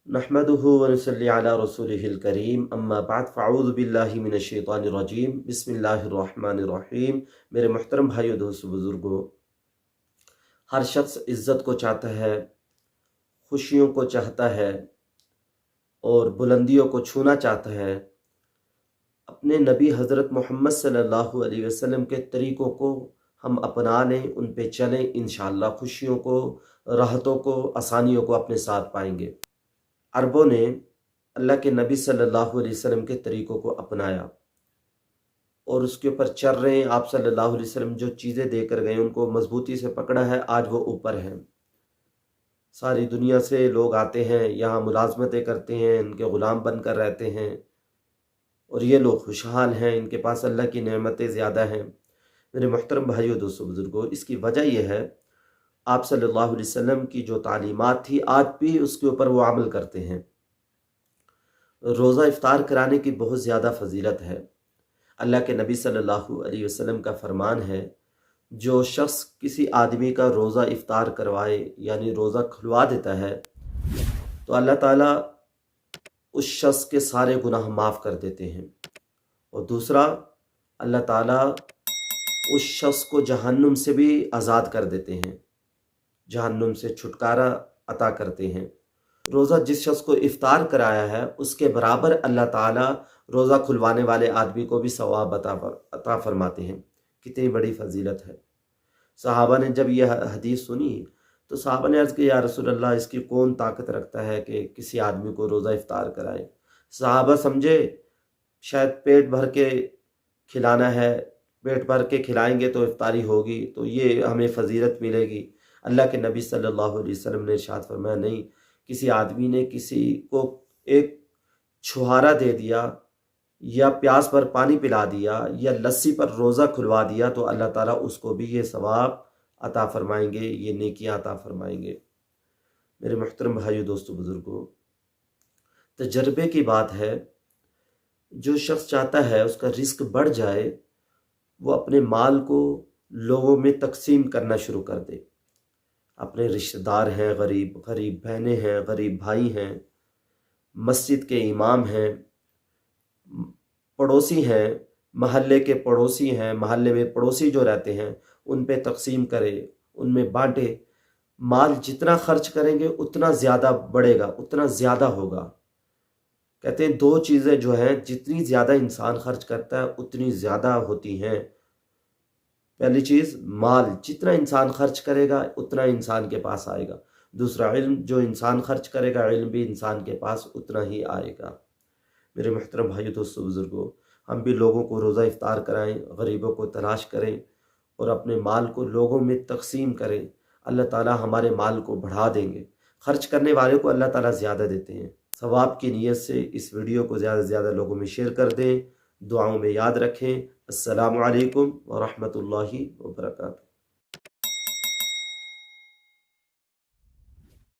नहमदुहु व नसल्ली अला रसूलिहिल करीम अम्मा बाद फ़अऊज़ु बिल्लाहि मिनश शैतानिर रजीम बिस्मिल्लाहिर रहमानिर रहीम। मेरे मोहतरम भाइयों, दोस्तों, बुज़ुर्गों, हर शख्स इज़्ज़त को चाहता है, खुशियों को चाहता है और बुलंदियों को छूना चाहता है। अपने नबी हज़रत मोहम्मद सल्लल्लाहु अलैहि वसल्लम के तरीक़ों को हम अपना लें, उन पे चलें, इंशाअल्लाह खुशियों को, राहतों को, आसानियों को अपने साथ पाएंगे। अरबों ने अल्लाह के नबी सल्लल्लाहु अलैहि वसल्लम के तरीक़ों को अपनाया और उसके ऊपर चल रहे हैं। आप सल्लल्लाहु अलैहि वसल्लम जो चीज़ें देकर गए उनको मजबूती से पकड़ा है, आज वो ऊपर हैं। सारी दुनिया से लोग आते हैं, यहाँ मुलाजमतें करते हैं, इनके ग़ुलाम बनकर रहते हैं और ये लोग खुशहाल हैं, इनके पास अल्लाह की नेमतें ज़्यादा हैं। मेरे मोहतरम भाइयों, दोस्तों, बुज़ुर्गों, इसकी वजह यह है आप सल्लल्लाहु अलैहि वसल्लम की जो तालीमात थी आज भी उसके ऊपर वो अमल करते हैं। रोज़ा इफ्तार कराने की बहुत ज़्यादा फजीलत है। अल्लाह के नबी सल्लल्लाहु अलैहि वसल्लम का फरमान है, जो शख्स किसी आदमी का रोज़ा इफ्तार करवाए यानी रोज़ा खुलवा देता है तो अल्लाह ताला उस शख्स के सारे गुनाह माफ़ कर देते हैं। और दूसरा, अल्लाह ताला उस शख्स को जहन्नुम से भी आज़ाद कर देते हैं, जहन्नुम से छुटकारा अता करते हैं। रोज़ा जिस शख्स को इफ्तार कराया है उसके बराबर अल्लाह ताला रोज़ा खुलवाने वाले आदमी को भी सवाब अता फरमाते हैं। कितनी बड़ी फजीलत है। सहाबा ने जब यह हदीस सुनी तो सहाबा ने अर्ज़ किया, या रसूल अल्लाह, इसकी कौन ताकत रखता है कि किसी आदमी को रोज़ा इफ्तार कराए। सहाबा समझे शायद पेट भर के खिलाना है, पेट भर के खिलाएंगे तो इफ्तारी होगी, तो ये हमें फजीलत मिलेगी। अल्लाह के नबी सल्लल्लाहु अलैहि वसल्लम ने इरशाद फरमाया, नहीं, किसी आदमी ने किसी को एक छुहारा दे दिया या प्यास पर पानी पिला दिया या लस्सी पर रोज़ा खुलवा दिया तो अल्लाह ताला उसको भी ये सवाब अता फरमाएंगे, ये नेकियां अता फरमाएंगे। मेरे मोहतरम भाइयों, दोस्तों, बुज़ुर्गों, तजर्बे की बात है, जो शख्स चाहता है उसका रिस्क बढ़ जाए वो अपने माल को लोगों में तकसीम करना शुरू कर दे। अपने रिश्तेदार हैं, गरीब बहनें हैं, गरीब भाई हैं, मस्जिद के इमाम हैं, पड़ोसी हैं, महल्ले के पड़ोसी हैं, महल्ले में पड़ोसी जो रहते हैं उन पे तकसीम करे, उनमें बांटे। माल जितना खर्च करेंगे उतना ज़्यादा बढ़ेगा, उतना ज़्यादा होगा। कहते हैं दो चीज़ें जो हैं जितनी ज़्यादा इंसान खर्च करता है उतनी ज़्यादा होती हैं। पहली चीज़, माल जितना इंसान खर्च करेगा उतना इंसान के पास आएगा। दूसरा, इल्म, जो इंसान खर्च करेगा इल्म भी इंसान के पास उतना ही आएगा। मेरे मोहतरम भाइयों, दोस्तों, बुज़ुर्गों, हम भी लोगों को रोज़ा इफ्तार कराएं, गरीबों को तलाश करें और अपने माल को लोगों में तकसीम करें। अल्लाह ताला हमारे माल को बढ़ा देंगे। खर्च करने वाले को अल्लाह ताला ज़्यादा देते हैं। सवाब की नीयत से इस वीडियो को ज़्यादा से ज़्यादा लोगों में शेयर कर दें। दुआओं में याद रखें। अस्सलामु अलैकुम व रहमतुल्लाहि व बरकातहू।